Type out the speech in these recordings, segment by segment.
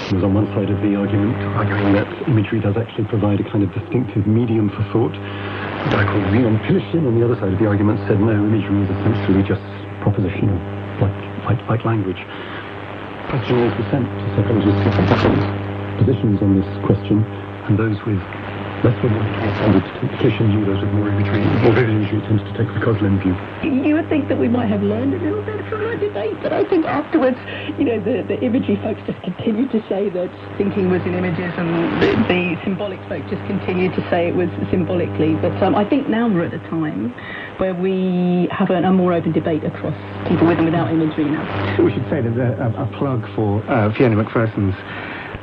Was on one side of the argument, arguing that imagery does actually provide a kind of distinctive medium for thought. A guy called Leon Pilishin on the other side of the argument said no, imagery is essentially just propositional, like language. The question is the sense to psychologists have different positions on this question, and those with less imagery tended to take the Pilishin view, those with more imagery, more vivid imagery tends to take the Coslin view. You would think that we might have learned a little bit from our debate, but I think afterwards, the imagery folks just continued to say that thinking was in images, and the symbolic folk just continued to say it was symbolically. But I think now we're at a time where we have a more open debate across people with and without imagery now. We should say there's a plug for Fiona McPherson's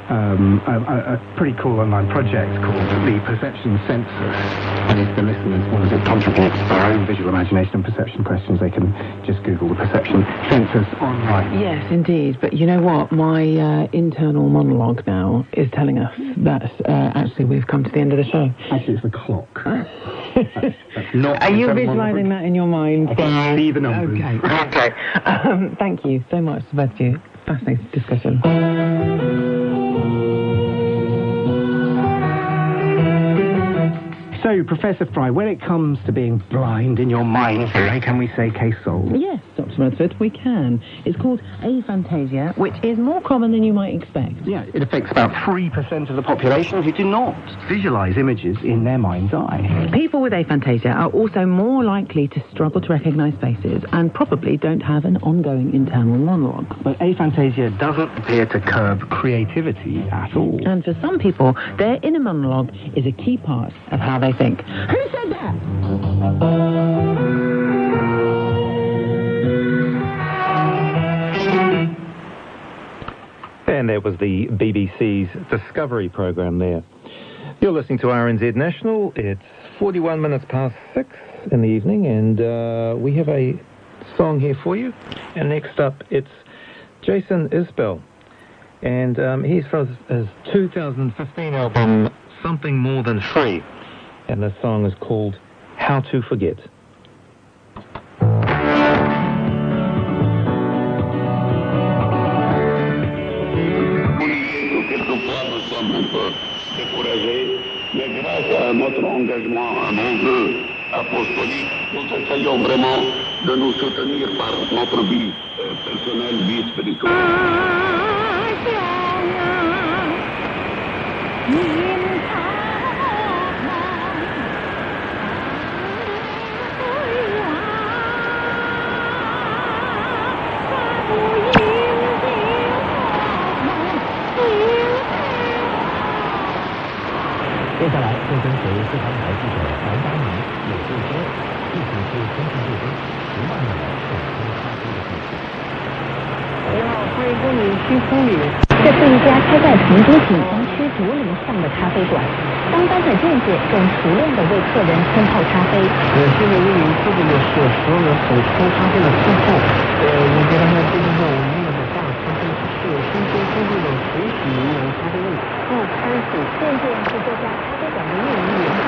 a pretty cool online project called the Perception Census, and if the listeners want to contribute their own visual imagination and perception questions, they can just Google the Perception Census online. Yes, indeed. But you know what? My internal monologue now is telling us that actually we've come to the end of the show. Actually, it's the clock. That's not. Are you visualising that in your mind? I can see the numbers. Okay. Thank you so much to both of you. Fascinating discussion. So, Professor Fry, when it comes to being blind in your mind's eye, can we say case solved? Yes, Dr. Redford, we can. It's called aphantasia, which is more common than you might expect. Yeah, it affects about 3% of the population who do not visualise images in their mind's eye. People with aphantasia are also more likely to struggle to recognise faces and probably don't have an ongoing internal monologue. But aphantasia doesn't appear to curb creativity at all. And for some people, their inner monologue is a key part of how they think. Who said that? And that was the BBC's Discovery programme there. You're listening to RNZ National. It's 41 minutes past 6 in the evening, and we have a song here for you. And next up, it's Jason Isbell. And he's from his 2015 album, Something More Than Free. And the song is called How to Forget. Mais grâce à notre engagement, à mon vœu apostolique, nous essayons vraiment de nous soutenir par notre vie personnelle, vie spirituelle.这是一家开在成都锦江区竹林巷的咖啡馆，当班的店姐正熟练地为客人冲泡咖啡。现在因为这个是所有手冲咖啡的师傅，我给他们介绍我们用的大咖啡是新鲜烘焙的水洗柠檬咖啡味。开始渐渐是这家咖啡馆的业余员工。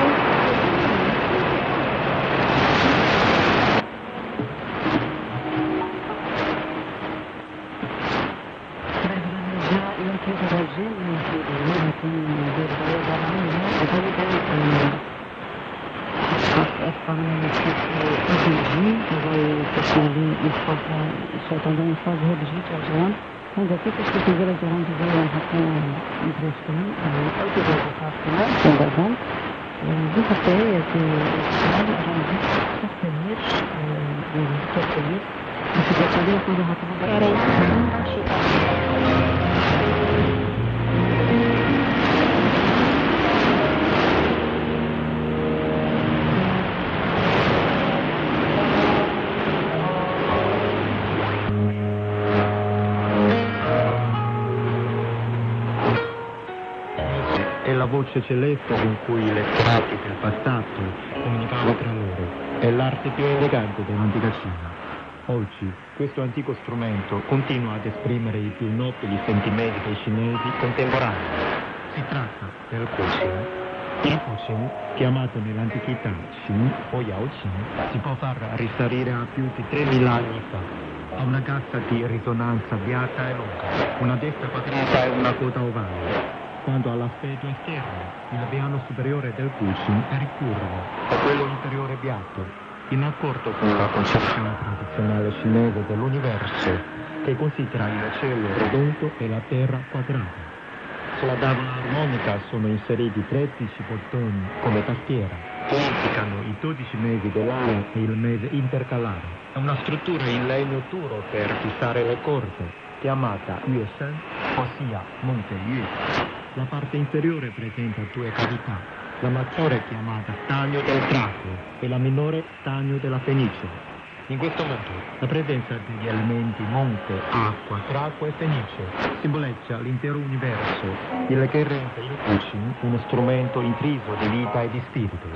È la voce celeste con cui le pratiche del passato comunicavano tra loro. È l'arte più elegante dell'antica Cina. Oggi questo antico strumento continua ad esprimere i più nobili sentimenti dei cinesi contemporanei. Si tratta del cuscino Il Puccin, chiamato nell'antichità Qin o Yao Qin, si può far risalire a più di 3.000 anni fa. Ha una cassa di risonanza biata e lunga, una testa quadrata e una coda ovale. Quanto all'aspetto esterno, il piano superiore del Puccin è ricurvo e quello inferiore piatto, in accordo con la concezione tradizionale cinese dell'universo, che considera il cielo redondo e la terra quadrata. Sulla tavola armonica sono inseriti 13 bottoni come tastiera, che indicano i 12 mesi dell'anno e il mese intercalare. È una struttura in legno duro per fissare le corde, chiamata Yueshen, ossia Monte Yu. La parte inferiore presenta 2 cavità, la maggiore chiamata Stagno del Draco e la minore Stagno della Fenice. In questo modo, la presenza degli elementi monte, acqua, drago e fenice simboleggia l'intero universo, il che rende il Puccin uno strumento intriso di vita e di spirito.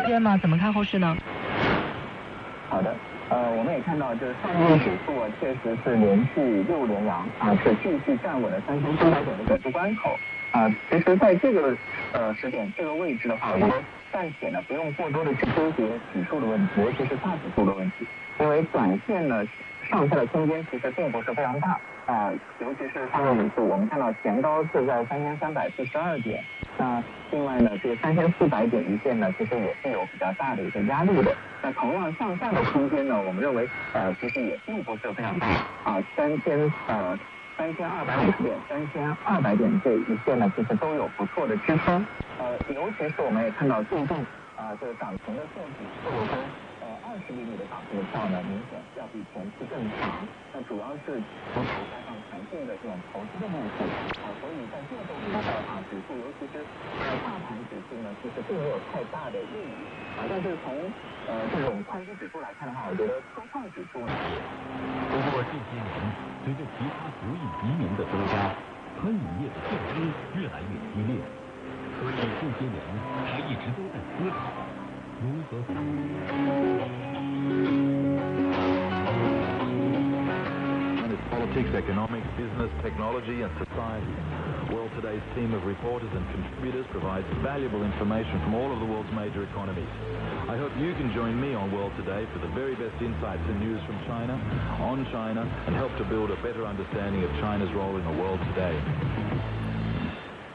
天吗？怎么看后市呢？好的，我们也看到，就是上证指数确实是连续6连阳是继续站稳了3300点的整数关口其实在这个时点这个位置的话，我觉得暂且呢不用过多的去纠结指数的问题，尤其是大指数的问题，因为短线呢上下的空间其实并不是非常大尤其是上证指数，我们看到前高是在3342点，那另外呢这个3400点一线呢其实也是有比较大的一个压力的，那同样向下的空间呢，我们认为其实也并不是非常大3250点、3200点这一线呢，其实都有不错的支撑。尤其是我们也看到最近这个涨停的个股，或者说20厘米的涨停的票呢，明显要比前期更长。那主要是投加上弹性的这种投资的路数所以在这种指数，尤其是大盘指数呢，其实并没有太大的意义但是从这种宽基指数来看的话，我觉得科创指数呢，不过这些年随着其他不易移民的增加，餐饮业的竞争越来越激烈，所以这些年他一直都在思考如何Politics, economics, business, technology, and society. World Today's team of reporters and contributors provides valuable information from all of the world's major economies. I hope you can join me on World Today for the very best insights and news from China, on China, and help to build a better understanding of China's role in the world today.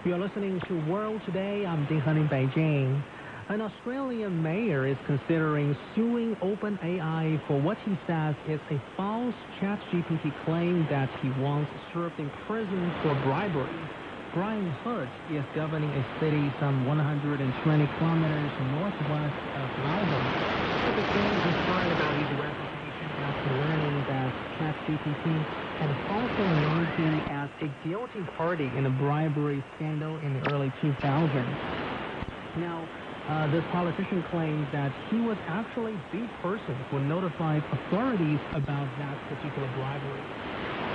You are listening to World Today. I'm Ding Han in Beijing. An Australian mayor is considering suing OpenAI for what he says is a false ChatGPT claim that he once served in prison for bribery. Brian Hood is governing a city some 120 kilometers northwest of Melbourne. He became concerned about his reputation after learning that ChatGPT had falsely named him as a guilty party in a bribery scandal in the early 2000s. Now, this politician claims that he was actually the person who notified authorities about that particular bribery.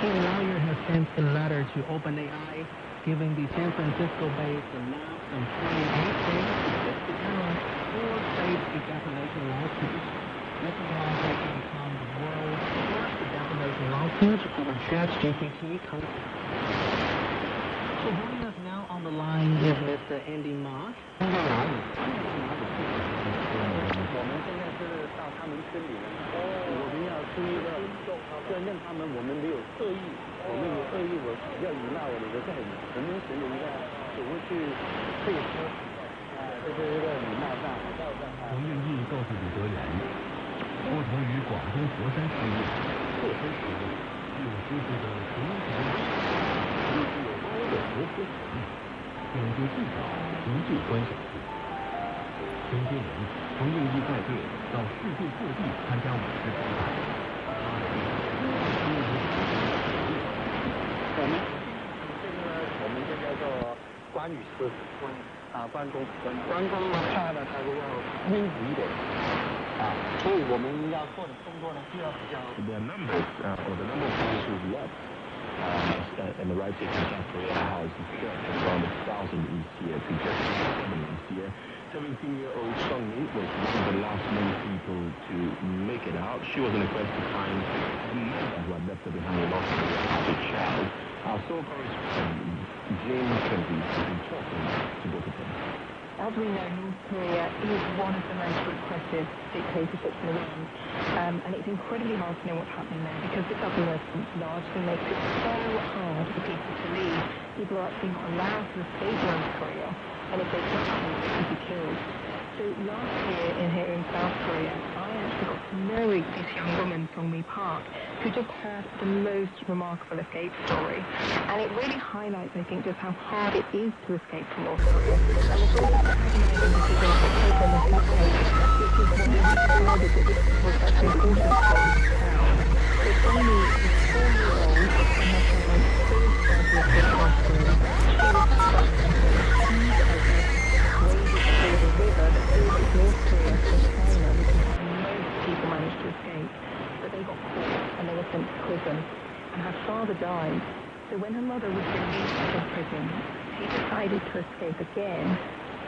His lawyer has sent a letter to OpenAI giving the San Francisco-based lab some 28 days to determine or face a defamation lawsuit. This is likely to become the world's first defamation lawsuit over ChatGPT content. So joining us now on the line is Mr. Andy Mark. 我们现在是到他们村里了我们要出一个要认他们，我们没有恶意，我们有恶意，我要以纳我们的代理，我们只能够怎么去配合这是一个礼貌上。我愿意告诉李德元，不同于广东佛山实业、鹤山实业，具有知识的从前又具有高的活泼能力，讲究技巧，极具观赏性。前些年，曾愿意带队到世界各地参加美食比赛。我们这叫做关羽师，关公的话呢，他是要温和一点所以我们要做的动作呢，就要比较。The numbers or the number of players who've left and arrived in South Korea has around 1,000 each year to just 7 each year. 17-year-old Sungmin was one of the last known people to make it out. She was on a quest to find a mother who had left her behind in North Korea as a child. Our Seoul correspondent, James Kennedy, has been talking to both of them. As we know, North Korea is one of the most repressive dictatorships in the world, and it's incredibly hard to know what's happening there because the government largely makes it so hard for people to leave. People are actually not allowed to escape North Korea, and if they come, they could be killed. So last year here in South Korea, I actually got to know this young woman, Songmi Park, who just had the most remarkable escape story. And it really highlights, I think, just how hard it is to escape from North Korea. And the sort of agonizing decision to take on this escape, which is why we decided that this was such an important part of the town. So Songmi is 4-year-old, and her parents always tried to escape North Korea. She was stuck on the river that borders North Korea and China, which is how most people managed to escape. But they got caught and they were sent to prison. And her father died. So when her mother was released from prison, she decided to escape again,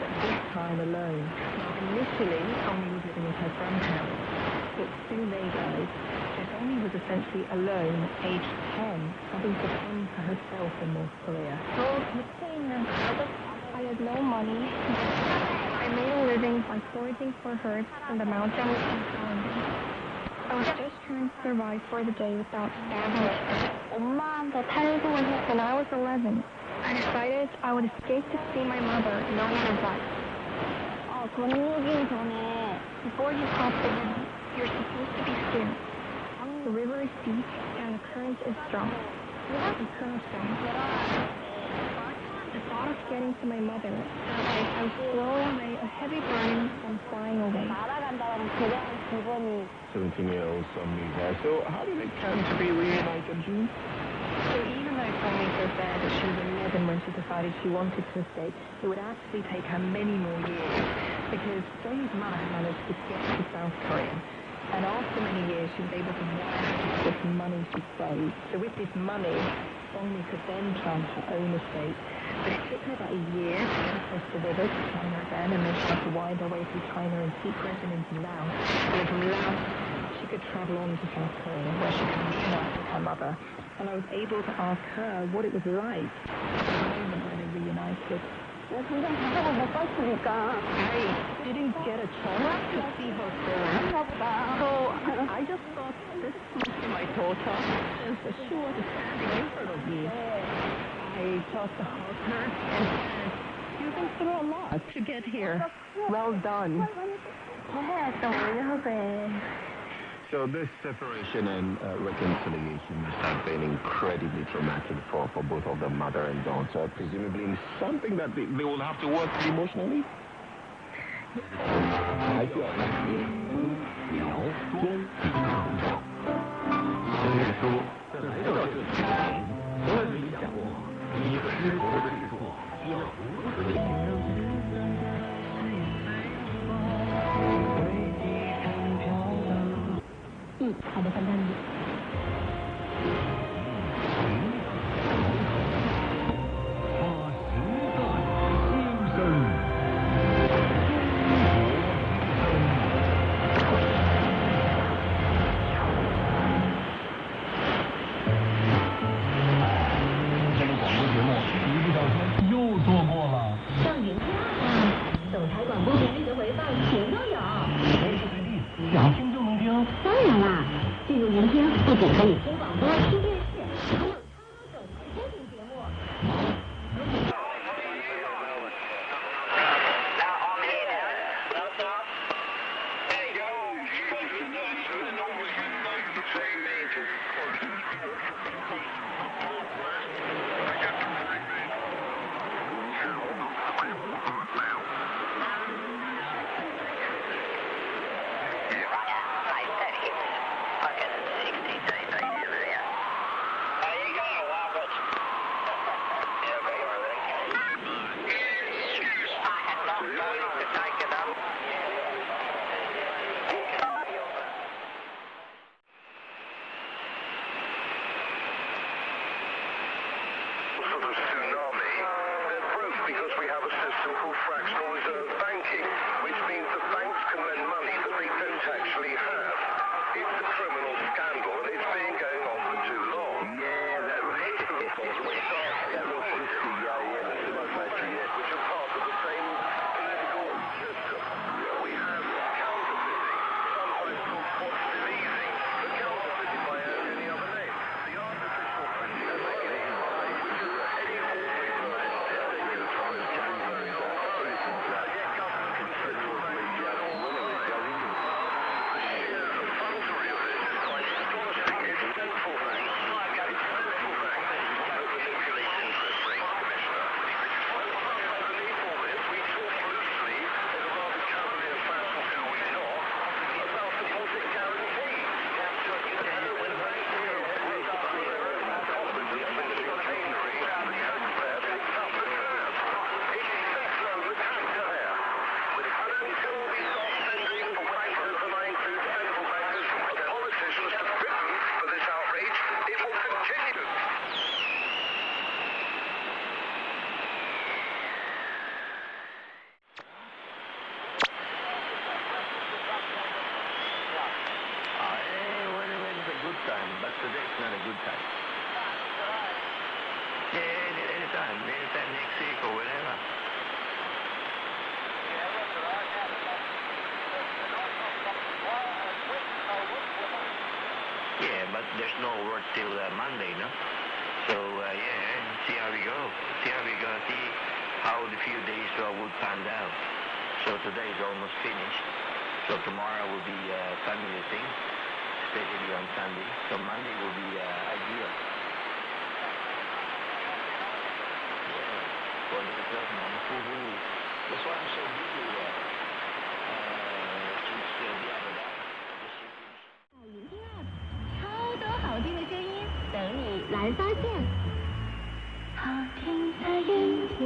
but this time alone. Now initially, Songmi was living with her grandparents, but soon they died. So Songmi was essentially alone, aged 10, having to fend for herself in North Korea. I had no money. I made a living by foraging for herds in the mountains and surroundings. I was just trying to survive for the day without starving. When I was 11, I decided I would escape to see my mother, no matter what. Before you cross the river, you're supposed to be scared. The river is deep and the current is strong. The thought of getting to my mother, I was throwing away a heavy burden and flying away. 17-year-old Songmi there. So how did it come to be reunited, June? So even though Songmi says there that she was 11 when she decided she wanted to escape, it would actually take her many more years because Songmi's mother had managed to get to South Korea. And after many years, she was able to wire this money she saved. So with this money, Songmi could then plan her own estate. But it took her about a year to get across the river to China again, and then she had to wind her way through China in secret and into Laos. And then from Laos, she could travel on to South Korea, where she could reunite with her mother. And I was able to ask her what it was like at the moment when they reunited. I didn't get a chance to see her first, so I just thought this must be my daughter, and so she was standing in front of me. I talked to her and said, "You've been through a lot to get here. Well done." So this separation and reconciliation must have been incredibly traumatic for both of the mother and daughter, presumably something that they will have to work through emotionally? I feel ada pandangan. today's not a good time. Yeah, anytime next week or whatever. Yeah, but there's no work till Monday, no? So, see how we go. See how the few days will pan out. So today is almost finished. So tomorrow will be family thing, especially on Sunday. So Monday will be ideal. Yeah, for the government. That's why I'm so busy since the other day. 超多好听的声音等你来发现，好听的音乐。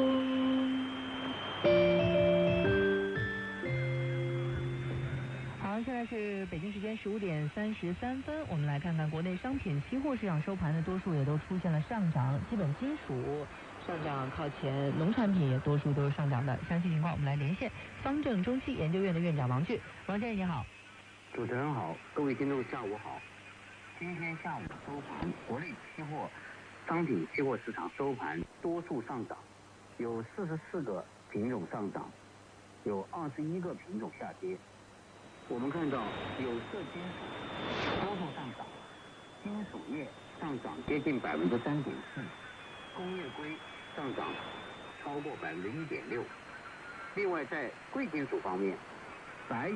好，现在是北京时间15点33分，我们来看看国内商品期货市场收盘的多数也都出现了上涨，基本金属上涨靠前，农产品也多数都是上涨的。详细情况我们来连线方正中期研究院的院长王俊。王先生你好。主持人好，各位听众下午好。今天下午收盘，国内期货、商品期货市场收盘多数上涨，有44个品种上涨，有21个品种下跌。我们看到有色金属多数上涨，金属业上涨接近3.4%，工业硅上涨超过1.6%。另外在贵金属方面，白。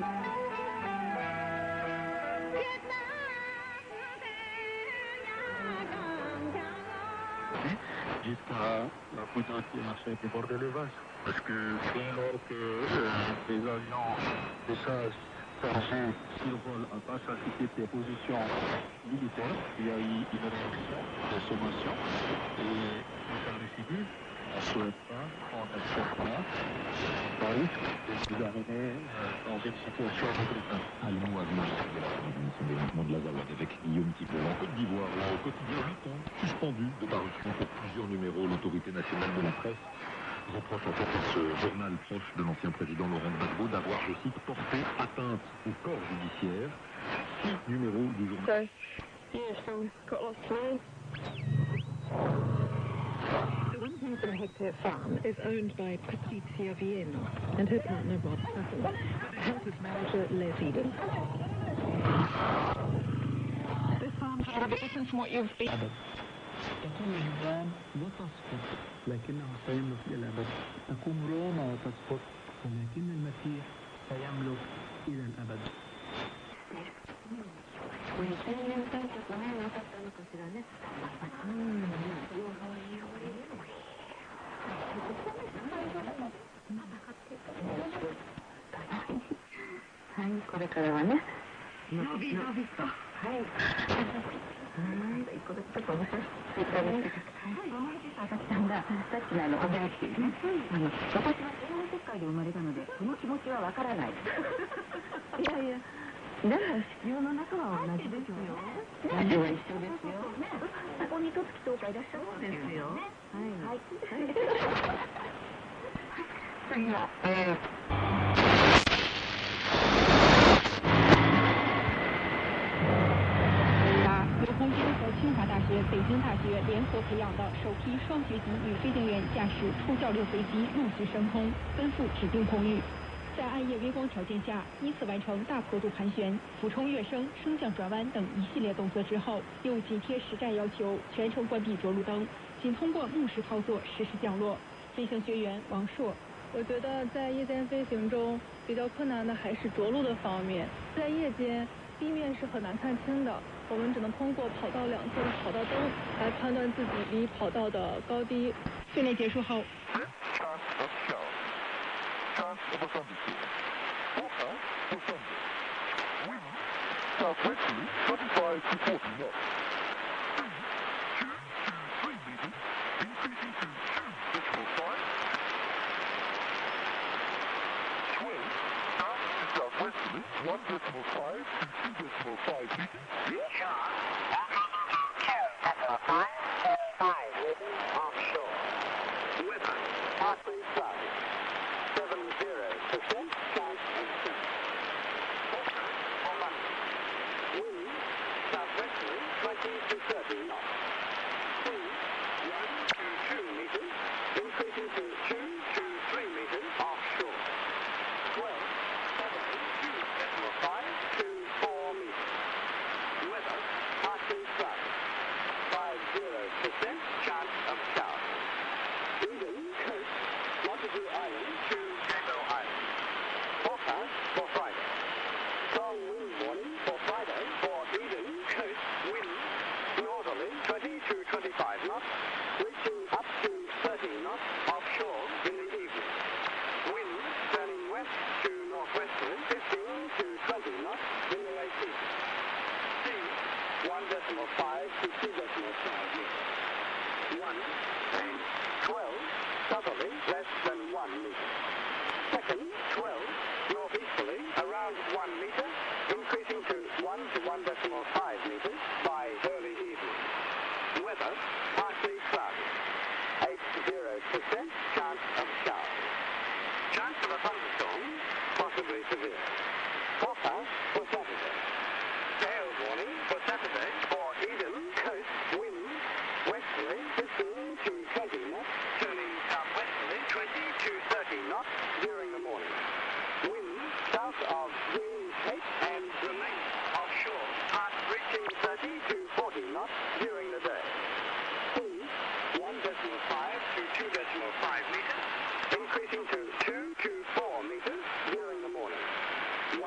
Jusqu'à la poudre qui marchait du bord de l'élevage. Parce que dès lors que les agents des charges chargés survolent à basse altitude des positions militaires, il y a eu une réaction de sommation et dans les civils, on ne souhaite pas, on n'accepte pas, ça risque de nous amener dans une situation regrettable. Allons à l'image de la commission des mouvements de la Zawad avec Guillaume Thibault. En Côte d'Ivoire, là, au quotidien 8 ans, suspendu de parution pour plusieurs numéros, l'autorité nationale de la presse reproche en fait à ce journal proche de l'ancien président Laurent Gbagbo d'avoir, je cite, porté atteinte au corps judiciaire. 6 numéros du journal. Got lots to learn. The 1,000-hectare farm is owned by Patricia Vienna and her partner Rob Sutton, heritage manager Les Eden. This farm's a bit different from what you've been. تقوم النظام وتسقط لكنها سيملك إلى الأبد. تقوم روما وتسقط ولكن المسيح سيملك إلى الأبد. はい、これからはね。伸びと。はい。一個だけちょっと面白いツイッターでしてください。赤木さんがさっきのおべらきね。私は英語世界で生まれたので、その気持ちはわからない。いやいや。でも地球の中は同じですよ。地球は一緒ですよ。ここに十月10日いらっしゃるんですよ。はい。次は由红军和清华大学、北京大学联合培养的首批双学籍女飞行员驾驶初教六飞机陆续升空，奔赴指定空域。在暗夜微光条件下，依次完成大坡度盘旋、俯冲跃升、升降转弯等一系列动作之后，又紧贴实战要求，全程关闭着陆灯，仅通过目视操作实时降落。飞行学员王硕，我觉得在夜间飞行中比较困难的还是着陆的方面，在夜间地面是很难看清的，我们只能通过跑道两侧的跑道灯来判断自己离跑道的高低。训练结束后。Forecast for Friday. Strong wind warning for Friday for Eden coast winds northerly 20 to 25 knots, reaching up to 30 knots offshore in the evening. Winds turning west to northwesterly 15 to 20 knots in the late evening. Sea 1.5 to 2.5 meters. 1 and 12 southerly less than 1 meter. Second 12 northeasterly around 1 meter, increasing to 1 to 1.5 meters by early evening. Weather partly cloudy. 80% chance of showers. Chance of a thunderstorm, possibly severe. Forecast for Saturday. Gale warning for Saturday for Eden coast winds westerly 15 to 20 knots, turning southwesterly 20 to 30 knots during the morning. Winds south of Green Cape and remain offshore, past reaching 30 to 40 knots during the day. Sea 1.5 to 2.5 meters, increasing to 2 to 4 meters during the morning. 1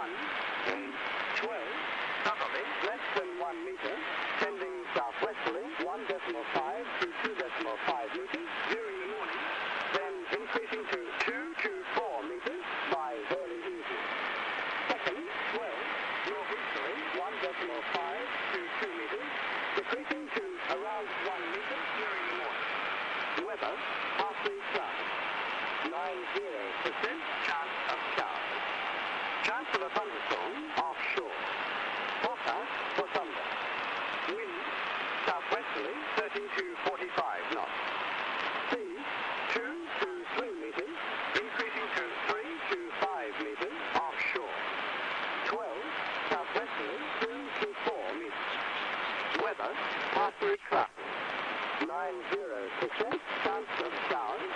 and 12 southerly less than 1 meter, tending southwesterly 1.5 to 2.5 meters during the morning, then increasing to 2 to 4 meters by early evening. Second 12 northeasterly 1.5 to 2 meters, decreasing to around 1 meter during the morning. Weather partly cloudy. 90% chance of showers. Chance of a thunderstorm offshore. Forecast for Sunday. Wind southwesterly 30 to 45 knots. Sea 2 to 3 meters, increasing to 3 to 5 meters offshore. 12 southwesterly 2 to 4 meters. Weather partly cloudy. 90% chance of showers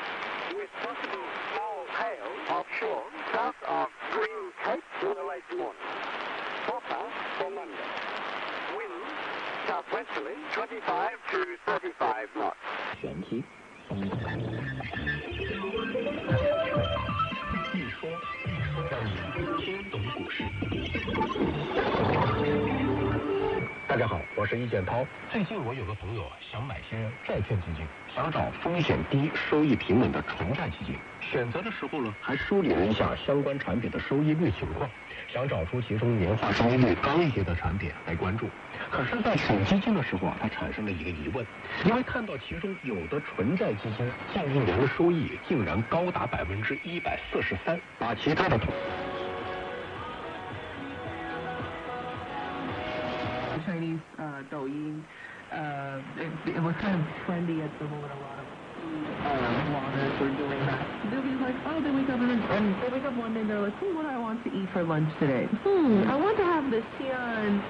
with possible small hail offshore south of Green Cape in the late morning. Forecast for Monday. Wind southwesterly 25 to 35 knots. 玄机。一说，让你听懂股市。大家好，我是易建涛。最近我有个朋友想买些债券基金，想找风险低、收益平稳的纯债基金。选择的时候呢，还梳理了一下相关产品的收益率情况，想找出其中年化收益率高一些的产品来关注。可是，在选基金的时候啊，他产生了一个疑问，因为看到其中有的纯债基金近1年的收益竟然高达143%，把其他的Chinese Douyin, it was kind of trendy at the moment. A lot of bloggers were doing that. They'll be like, oh, they wake up and they wake up one day and they're like, what do I want to eat for lunch today? I want to have this Xi'an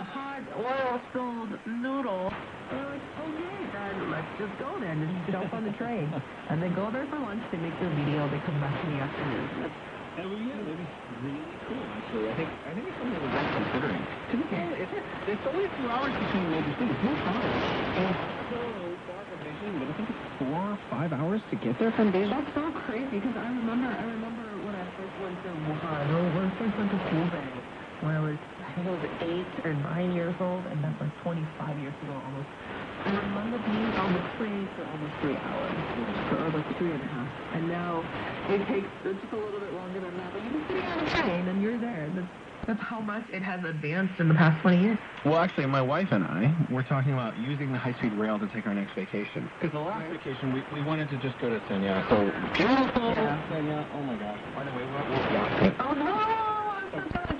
hot oil-spilled noodle. They're like, okay, then let's just go there and just jump on the train. And they go there for lunch, they make their video, they come back in the afternoon. And yeah, maybe really cool, actually. I think it's something we're worth considering. It's only 2 hours between major cities. It's no time. And it's so far from Beijing, but I think it's 4 or 5 hours to get there from Beijing. That's so crazy, because I remember when I first went to Wuhan, when I first went to Hubei, when I think I was 8 or 9 years old, and that's like 25 years ago almost. I remember being on the train for almost 3 hours, or like 3.5. And now it takes just a little bit longer than that, but you can sit on the train and you're there. That's how much it has advanced in the past 20 years. Well, actually, my wife and I were talking about using the high-speed rail to take our next vacation. Because the last vacation, we wanted to just go to Sangean. So beautiful! Yeah, Sangean. Oh my gosh. By the way, we're walking. Oh no!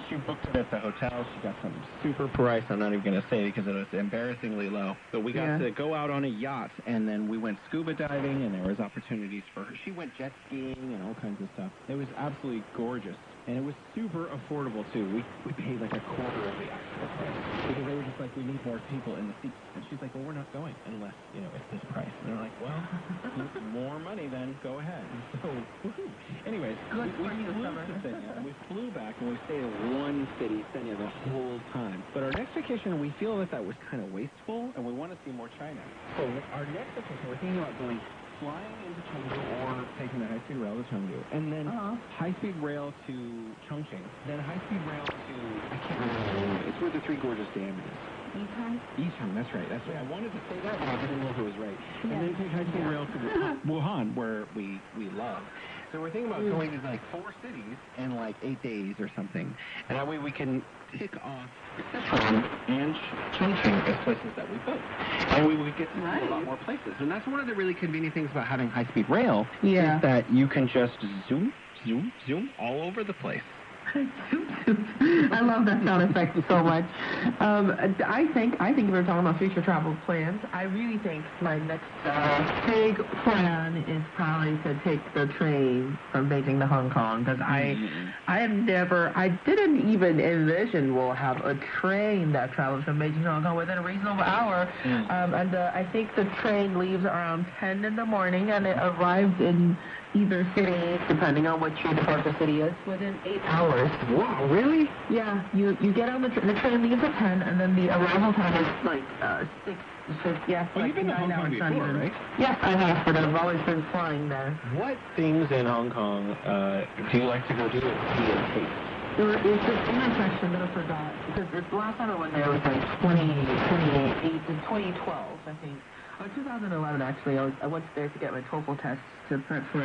She booked it at the hotel. She got some super price. I'm not even going to say it because it was embarrassingly low. But we got to go out on a yacht, and then we went scuba diving, and there was opportunities for her. She went jet skiing and all kinds of stuff. It was absolutely gorgeous. And it was super affordable, too. We paid like a quarter of the actual price. Because they were just like, we need more people in the seats. And she's like, well, we're not going unless, it's this price. And they're like, well, more money then, go ahead. And so, woohoo. Anyways, we flew to Sangean. We flew back, and we stayed in one city, Sangean, the whole time. But our next vacation, we feel that was kind of wasteful, and we want to see more China. So our next vacation, we're thinking about going flying into Chengdu or taking the high-speed rail to Chengdu, and then high-speed rail to Chongqing, then high-speed rail to, I can't remember the name, it's where the Three Gorges Dam is. Yichang, that's right. I wanted to say that, but I didn't know if it was right. And then take high-speed rail to Wuhan, where we love. So we're thinking about going to like 4 cities in like 8 days or something. And that way we can tick off Sichuan and Chongqing as places that we booked. And we would get to see a lot more places. And that's one of the really convenient things about having high-speed rail is that you can just zoom all over the place. I love that sound effect so much. I think if we're talking about future travel plans, I really think my next big plan is probably to take the train from Beijing to Hong Kong, because I didn't even envision we'll have a train that travels from Beijing to Hong Kong within a reasonable hour. And I think the train leaves around 10 in the morning and it arrives in either city, depending on what the part of the city is, within 8 hours. Wow, really? Yeah, you get on the train leaves at 10, and then the arrival time is like 6. You've been to Hong Kong before, right? Yes, I have, but I've always been flying there. What things in Hong Kong do you like to go do and see and taste? It's just one question that I forgot, because the last time I went there was like 2012, I think. Or 2011, actually. I went there to get my TOEFL test to prep for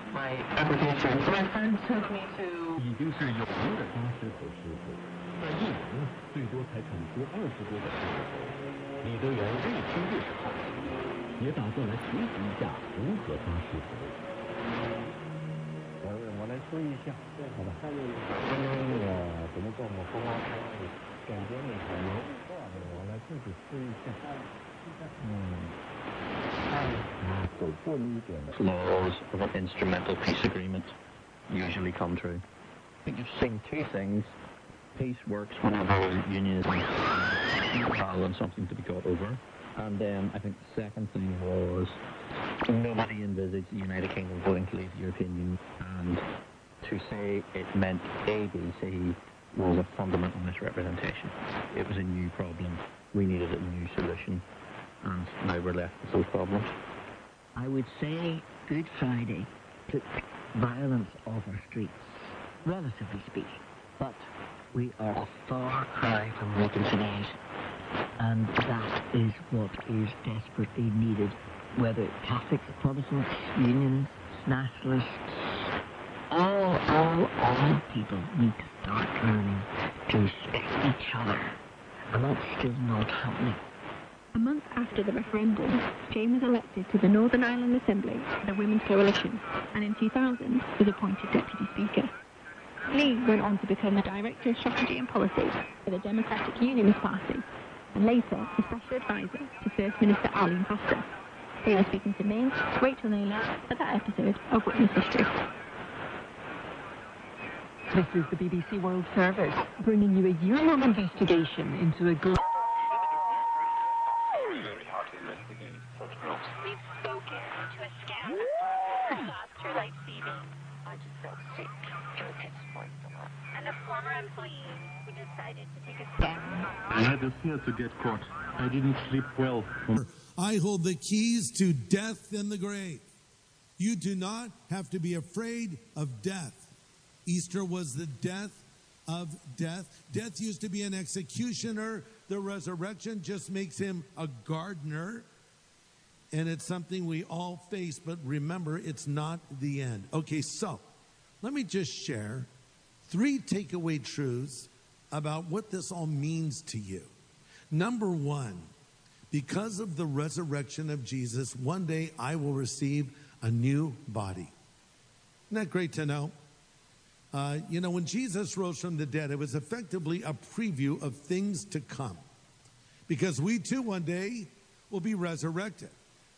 my application. So my friend took me to... 已经是有名的巴士口师傅，在一年最多才产出20多个出口。李德元越听越是好奇，也打算来学习一下如何搭师傅。我来说一下，好吧？我怎么做我风花开，感觉你很牛，我来自己试一下。Laws of an instrumental peace agreement usually come true. I think you've seen 2 things. Peace works whenever unionism is violent, something to be got over. And then I think the second thing was nobody envisaged the United Kingdom voting to leave the European Union, and to say it meant ABC was a fundamental misrepresentation. It was a new problem. We needed a new solution, and now we're left with those problems. I would say Good Friday took violence off our streets, relatively speaking, but we are a far cry from reconciliation, and that is what is desperately needed, whether Catholics, Protestants, Unionists, Nationalists, all people need to start learning to respect each other, and that's still not happening. A month after the referendum, Jane was elected to the Northern Ireland Assembly, the Women's Coalition, and in 2000 was appointed Deputy Speaker. Lee went on to become the Director of Strategy and Policy for the Democratic Unionist Party, and later a Special Advisor to First Minister Arlene Foster. They were speaking to me, Rachel Naylor, for that episode of Witness History. This is the BBC World Service, bringing you a year-long investigation into a global... Very hard to investigate such groups. We've spoken to a scam through live TV. I just felt sick to a test point. And a former employee who decided to take a scam. I had a fear to get caught. I didn't sleep well. I hold the keys to death and the grave. You do not have to be afraid of death. Easter was the death of death. Death used to be an executioner. The resurrection just makes him a gardener. And it's something we all face, but remember, it's not the end. Okay, so let me just share 3 takeaway truths about what this all means to you. Number 1, because of the resurrection of Jesus, one day I will receive a new body. Isn't that great to know? When Jesus rose from the dead, it was effectively a preview of things to come. Because we too one day will be resurrected.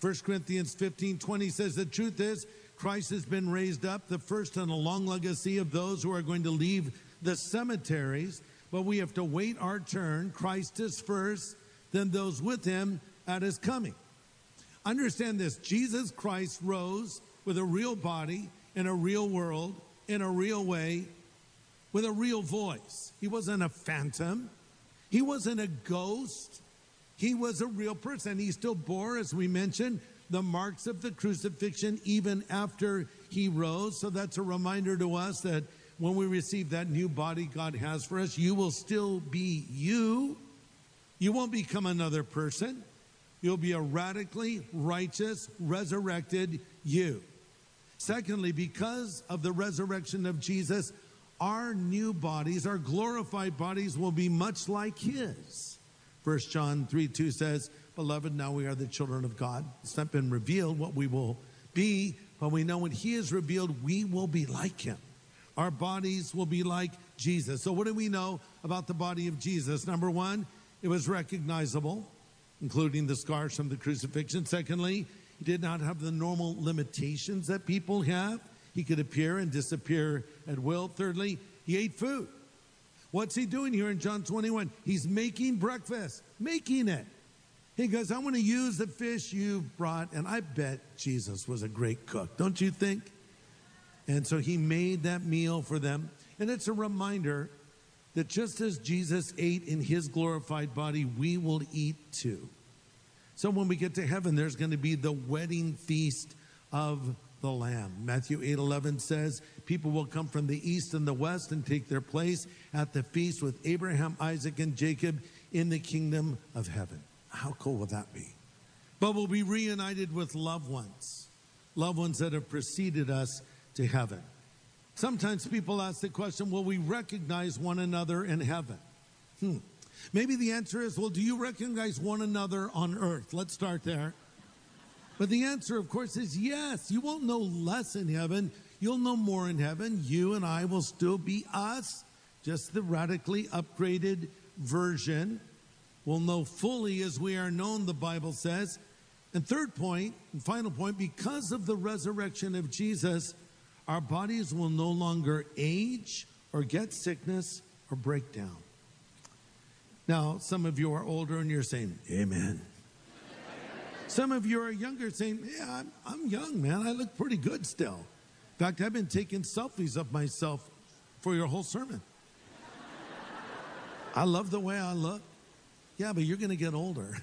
1 Corinthians 15:20 says, the truth is, Christ has been raised up, the first in a long legacy of those who are going to leave the cemeteries. But we have to wait our turn. Christ is first, then those with him at his coming. Understand this, Jesus Christ rose with a real body in a real world, in a real way, with a real voice. He wasn't a phantom. He wasn't a ghost. He was a real person. He still bore, as we mentioned, the marks of the crucifixion even after he rose. So that's a reminder to us that when we receive that new body God has for us, you will still be you. You won't become another person. You'll be a radically righteous, resurrected you. Secondly, because of the resurrection of Jesus, our new bodies, our glorified bodies, will be much like his. 1 John 3:2 says, "Beloved, now we are the children of God." It's not been revealed what we will be, but we know when he is revealed, we will be like him. Our bodies will be like Jesus. So what do we know about the body of Jesus? Number one, it was recognizable, including the scars from the crucifixion. Secondly, he did not have the normal limitations that people have. He could appear and disappear at will. Thirdly, he ate food. What's he doing here in John 21? He's making breakfast, making it. He goes, "I want to use the fish you've brought." And I bet Jesus was a great cook, don't you think? And so he made that meal for them. And it's a reminder that just as Jesus ate in his glorified body, we will eat too. So when we get to heaven, there's going to be the wedding feast of the Lamb. Matthew 8:11 says, people will come from the east and the west and take their place at the feast with Abraham, Isaac, and Jacob in the kingdom of heaven. How cool would that be? But we'll be reunited with loved ones that have preceded us to heaven. Sometimes people ask the question, will we recognize one another in heaven? Maybe the answer is, well, do you recognize one another on earth? Let's start there. But the answer, of course, is yes. You won't know less in heaven. You'll know more in heaven. You and I will still be us, just the radically upgraded version. We'll know fully as we are known, the Bible says. And third point, and final point, because of the resurrection of Jesus, our bodies will no longer age or get sickness or break down. Now, some of you are older and you're saying, amen. Some of you are younger saying, yeah, I'm young, man. I look pretty good still. In fact, I've been taking selfies of myself for your whole sermon. I love the way I look. Yeah, but you're going to get older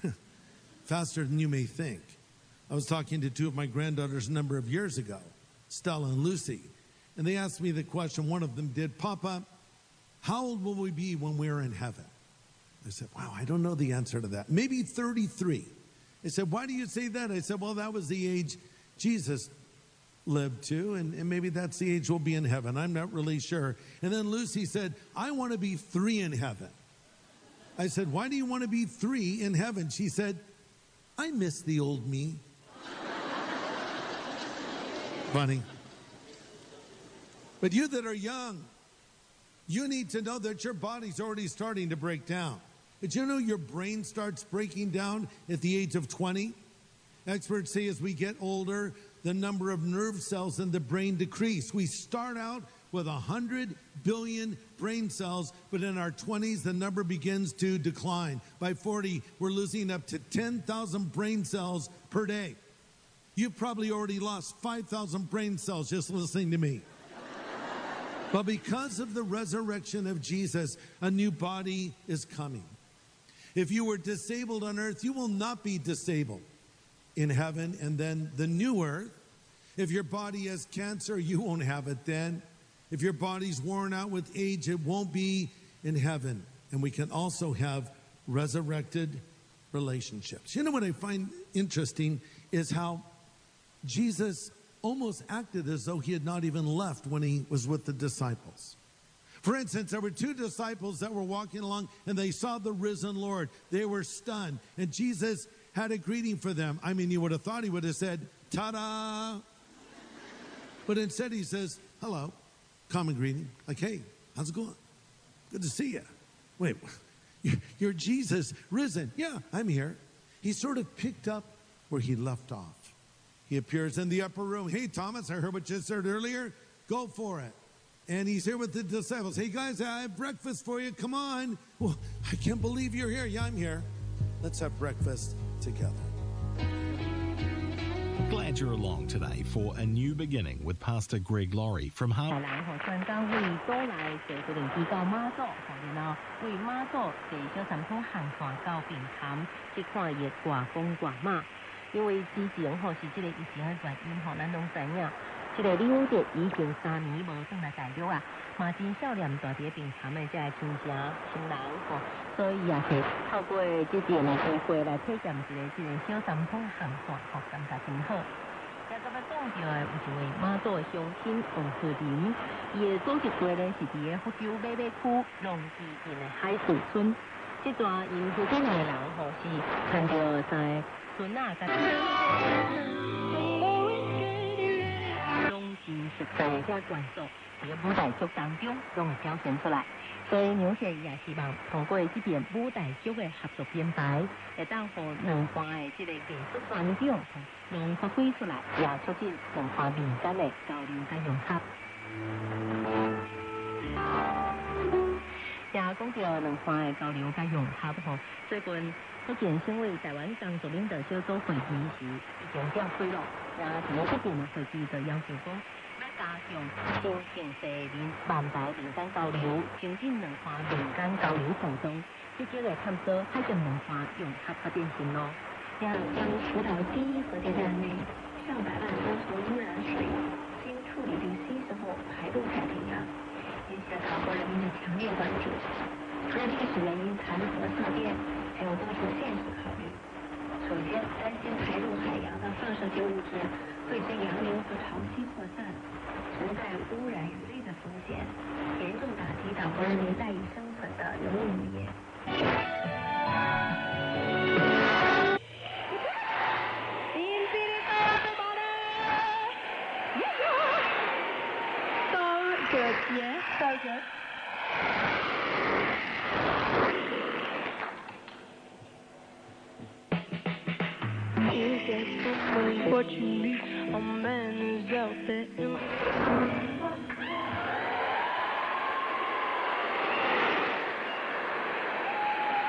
faster than you may think. I was talking to two of my granddaughters a number of years ago, Stella and Lucy, and they asked me the question, one of them did, Papa, how old will we be when we're in heaven? I said, wow, I don't know the answer to that. Maybe 33. They said, why do you say that? I said, well, that was the age Jesus lived to, and maybe that's the age we'll be in heaven. I'm not really sure. And then Lucy said, I want to be 3 in heaven. I said, why do you want to be 3 in heaven? She said, I miss the old me. Funny. But you that are young, you need to know that your body's already starting to break down. Did you know your brain starts breaking down at the age of 20? Experts say as we get older, the number of nerve cells in the brain decrease. We start out with 100 billion brain cells, but in our 20s, the number begins to decline. By 40, we're losing up to 10,000 brain cells per day. You've probably already lost 5,000 brain cells just listening to me. But because of the resurrection of Jesus, a new body is coming. If you were disabled on earth, you will not be disabled in heaven and then the new earth. If your body has cancer, you won't have it then. If your body's worn out with age, it won't be in heaven. And we can also have resurrected relationships. You know what I find interesting is how Jesus almost acted as though he had not even left when he was with the disciples. For instance, there were 2 disciples that were walking along and they saw the risen Lord. They were stunned. And Jesus had a greeting for them. I mean, you would have thought he would have said, ta-da! But instead he says, hello, common greeting. Like, hey, how's it going? Good to see you. Wait, you're Jesus risen. Yeah, I'm here. He sort of picked up where he left off. He appears in the upper room. Hey, Thomas, I heard what you said earlier. Go for it. And he's here with the disciples. Hey, guys, I have breakfast for you. Come on. Well, I can't believe you're here. Yeah, I'm here. Let's have breakfast together. Glad you're along today for A New Beginning with Pastor Greg Laurie from Harvard. 来和专家为都来坐决定去到马祖，然後為馬祖地小神通行船到平潭，即看熱掛風掛馬。因为之前吼是这个疫情的原因吼，咱拢知影，这个李武哲已经3年无转来大陆啊，嘛真少年大伫病床的这个亲戚亲人吼，所以也是透过这件的机会来体验一个这个小三通生活吼，感觉真好。也刚才讲到的有一位马祖的乡亲王和林，伊的祖籍地呢是伫个福州马尾区龙基镇的海事村。这段因附近的人吼是看到在村啊，甲拢真实在的这元素，伫个舞台剧当中拢会表现出来。所以牛姐也希望通过这边舞台剧的合作编排，会当互两岸的这个艺术专长拢发挥出来，也促进两岸民间的交流甲融合。也讲到两岸的交流甲融合吼，最近福建省委台湾工作领导小组会议时已经召开了，也伫个这边的会议就要求讲，要加强新形势民万代民间交流，增进两岸民间交流互动，积极来探索海洋文化融合发展性咯。将福岛第一核电站内上百万吨从污染水经处理滤析之后排入太平洋，引起了岛国人民的强烈关注。除了历史原因谈核色电，还有多重现实考虑。首先，担心排入海洋的放射性物质会使洋流和潮汐扩散，存在污染鱼类的风险，严重打击岛国人民赖以生存的农牧业。Good, yeah, so good. Unfortunately, a man is out there.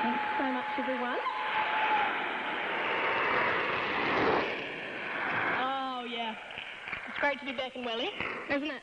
Thanks so much, everyone. Oh, yeah. It's great to be back in Welly, isn't it?